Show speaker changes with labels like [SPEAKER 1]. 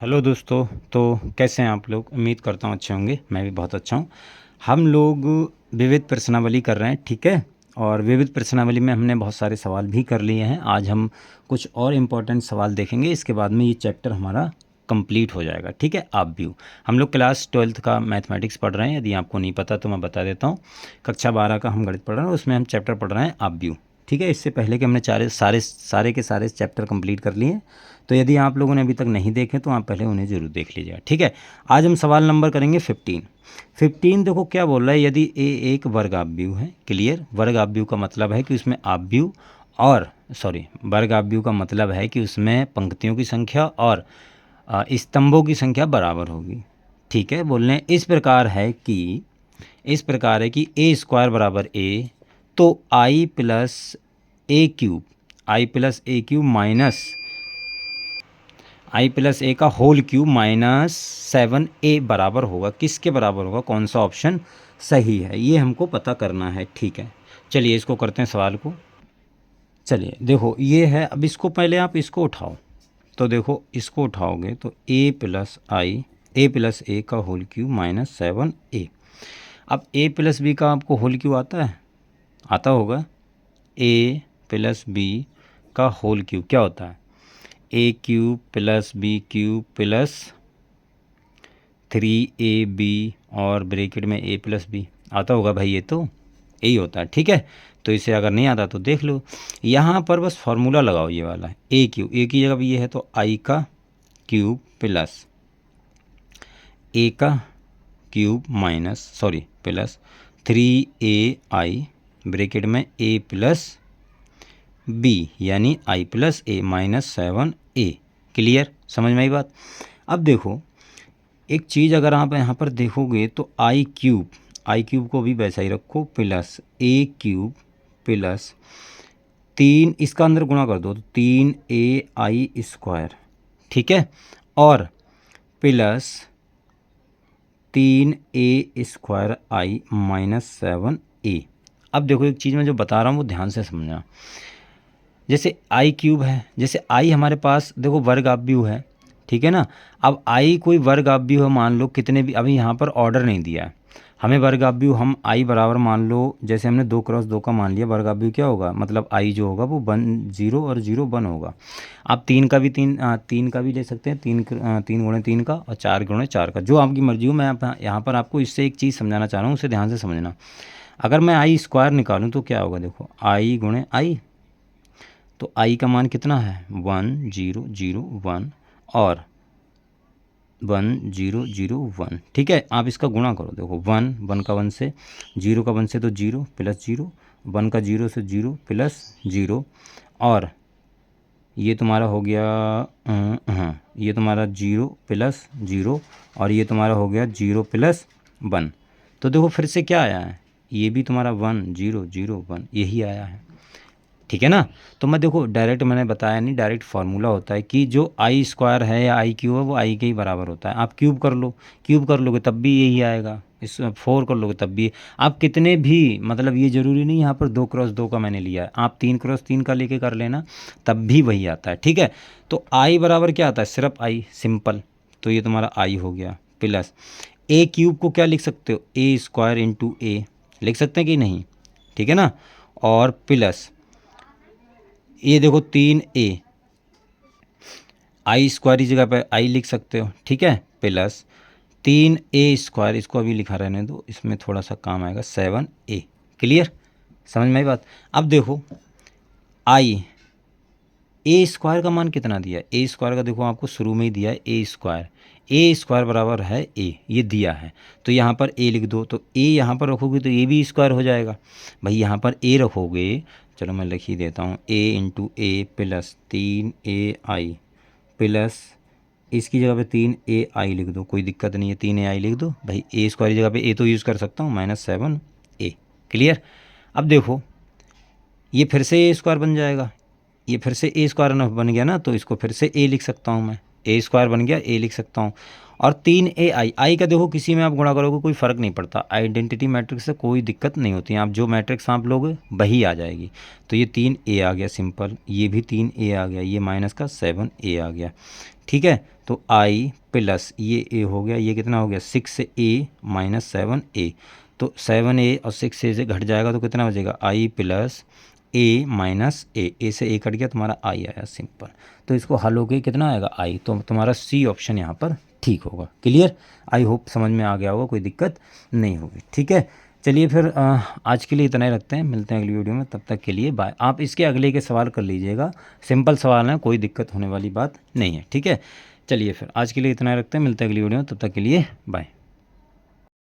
[SPEAKER 1] Hello दोस्तों। तो कैसे हैं आप लोग? उम्मीद करता हूँ अच्छे होंगे। मैं भी बहुत अच्छा हूँ। हम लोग विविध प्रश्नावली कर रहे हैं, ठीक है। और विविध प्रश्नावली में हमने बहुत सारे सवाल भी कर लिए हैं। आज हम कुछ और इम्पोर्टेंट सवाल देखेंगे, इसके बाद में ये चैप्टर हमारा कंप्लीट हो जाएगा, ठीक है। आप भी हम लोग क्लास 12th का मैथमेटिक्स पढ़ रहे हैं। यदि आपको नहीं पता तो मैं बता देता हूँ। कक्षा 12 का हम गणित पढ़ रहे हैं, उसमें हम चैप्टर पढ़ रहे हैं आप भी, ठीक है। इससे पहले कि हमने सारे के सारे चैप्टर कंप्लीट कर लिए हैं। तो यदि आप लोगों ने अभी तक नहीं देखे तो आप पहले उन्हें ज़रूर देख लीजिएगा, ठीक है। आज हम सवाल नंबर करेंगे 15। देखो क्या बोल रहा है। यदि ए एक वर्ग आव्यूह है, क्लियर। वर्ग आव्यूह का मतलब है कि उसमें आव्यूह और वर्ग आव्यूह का मतलब है कि उसमें पंक्तियों की संख्या और स्तंभों की संख्या बराबर होगी, ठीक है। बोलने इस प्रकार है कि ए स्क्वायर बराबर ए, तो आई प्लस ए क्यूब माइनस आई प्लस ए का होल क्यूब माइनस 7a बराबर होगा। किसके बराबर होगा? कौन सा ऑप्शन सही है, ये हमको पता करना है, ठीक है। चलिए इसको करते हैं सवाल को। चलिए देखो ये है। अब इसको पहले आप इसको उठाओ, तो देखो इसको उठाओगे तो ए प्लस ए का होल क्यूब माइनस 7a। अब ए प्लस बी का आपको होल क्यूब आता है, आता होगा। ए प्लस बी का होल क्यूब क्या होता है? A cube plus b cube plus 3ab और ब्रैकेट में ए प्लस बी आता होगा भाई। ये तो यही होता है, ठीक है। तो इसे अगर नहीं आता तो देख लो, यहाँ पर बस फार्मूला लगाओ। ये वाला ए क्यूब, ए की जगह भी ये है तो आई का क्यूब प्लस ए का क्यूब प्लस 3ai ब्रैकेट में ए प्लस बी यानी आई प्लस ए माइनस 7a। क्लियर, समझ में आई बात। अब देखो एक चीज़, अगर आप यहाँ पर देखोगे तो आई क्यूब को भी वैसा ही रखो, प्लस ए क्यूब प्लस 3, इसका अंदर गुणा कर दो तो 3ai स्क्वायर, ठीक है। और प्लस 3a स्क्वायर आई माइनस 7a। अब देखो एक चीज़ मैं जो बता रहा हूँ वो ध्यान से समझना। जैसे आई क्यूब है, जैसे आई हमारे पास देखो वर्ग आव्यूह है, ठीक है ना। अब आई कोई वर्ग आव्यूह है, मान लो कितने भी, अभी यहाँ पर ऑर्डर नहीं दिया है हमें वर्ग आव्यूह। हम आई बराबर मान लो, जैसे हमने 2 × 2 का मान लिया, वर्ग आव्यूह क्या होगा? मतलब आई जो होगा वो 0 और 0 1 होगा। आप 3 का भी ले सकते हैं, 3 × 3 का और 4 × 4 का, जो आपकी मर्जी हो। मैं यहाँ पर आपको इससे एक चीज़ समझाना चाह रहा हूँ, उसे ध्यान से समझना। अगर मैं आई स्क्वायर निकालूँ तो क्या होगा? देखो आई × आई, तो आई का मान कितना है? 1 0 0 1 और 1 0 0 1, ठीक है। आप इसका गुणा करो, देखो 1 का 1 से, 0 का 1 से तो 0 प्लस 0, 1 का 0 से 0 प्लस 0, और ये तुम्हारा हो गया ये तुम्हारा 0 प्लस 0, और ये तुम्हारा हो गया 0 प्लस 1। तो देखो फिर से क्या आया है? ये भी तुम्हारा 1 0 0 1 यही आया है, ठीक है ना। तो मैं देखो डायरेक्ट मैंने बताया नहीं, डायरेक्ट फार्मूला होता है कि जो आई स्क्वायर है या आई क्यूब है वो आई के ही बराबर होता है। आप क्यूब कर लोगे तब भी यही आएगा, इस 4 कर लोगे तब भी। आप कितने भी, मतलब ये ज़रूरी नहीं यहाँ पर 2 × 2 का मैंने लिया है, आप 3 × 3 का लेके कर लेना, तब भी वही आता है, ठीक है। तो आई बराबर क्या आता है? सिर्फ आई, सिंपल। तो ये तुम्हारा आई हो गया, प्लस ए क्यूब को क्या लिख सकते हो? ए स्क्वायर इंटू ए लिख सकते हैं कि नहीं, ठीक है ना। और प्लस ये देखो 3a, आई स्क्वायर की जगह पर आई लिख सकते हो, ठीक है। प्लस 3a स्क्वायर, इसको अभी लिखा रहने दो, इसमें थोड़ा सा काम आएगा, 7a। क्लियर, समझ में आई बात। अब देखो आई ए स्क्वायर का मान कितना दिया है? ए स्क्वायर का देखो आपको शुरू में ही दिया है ए स्क्वायर बराबर है ए, ये दिया है। तो यहाँ पर ए लिख दो, तो ए यहाँ पर रखोगे तो ए भी स्क्वायर हो जाएगा भाई। यहाँ पर ए रखोगे, चलो मैं लिख ही देता हूँ, ए इंटू ए प्लस 3ai प्लस इसकी जगह पे 3ai लिख दो, कोई दिक्कत नहीं है, 3ai लिख दो भाई। ए स्क्वायर की जगह पे ए तो यूज़ कर सकता हूँ, माइनस 7a। क्लियर। अब देखो ये फिर से ए स्क्वायर बन जाएगा, ये फिर से ए स्क्वायर बन गया ना, तो इसको फिर से ए लिख सकता हूँ मैं, ए स्क्वायर बन गया, ए लिख सकता हूँ। और 3ai, आई का देखो किसी में आप गुणा करोगे कोई फ़र्क नहीं पड़ता, आइडेंटिटी मैट्रिक्स से कोई दिक्कत नहीं होती है, आप जो मैट्रिक्स आप लोगे वही आ जाएगी। तो ये 3a आ गया सिंपल, ये भी 3a आ गया, ये माइनस का 7a आ गया, ठीक है। तो आई प्लस ये ए हो गया, ये कितना हो गया 6a माइनस 7a, तो 7a और 6a से घट जाएगा तो कितना बचेगा आई प्लस a माइनस ए से a कट गया, तुम्हारा आई आया सिंपल। तो इसको हल होके कितना आएगा आई, तो तुम्हारा सी ऑप्शन यहाँ पर ठीक होगा। क्लियर, आई होप समझ में आ गया होगा, कोई दिक्कत नहीं होगी। ठीक है, चलिए फिर आज के लिए इतना ही रखते हैं, मिलते हैं अगली वीडियो में, तब तक के लिए बाय। आप इसके अगले के सवाल कर लीजिएगा, सिंपल सवाल है, कोई दिक्कत होने वाली बात नहीं है। ठीक है, चलिए फिर आज के लिए इतना ही रखते हैं, मिलते हैं अगली वीडियो में, तब तक के लिए बाय।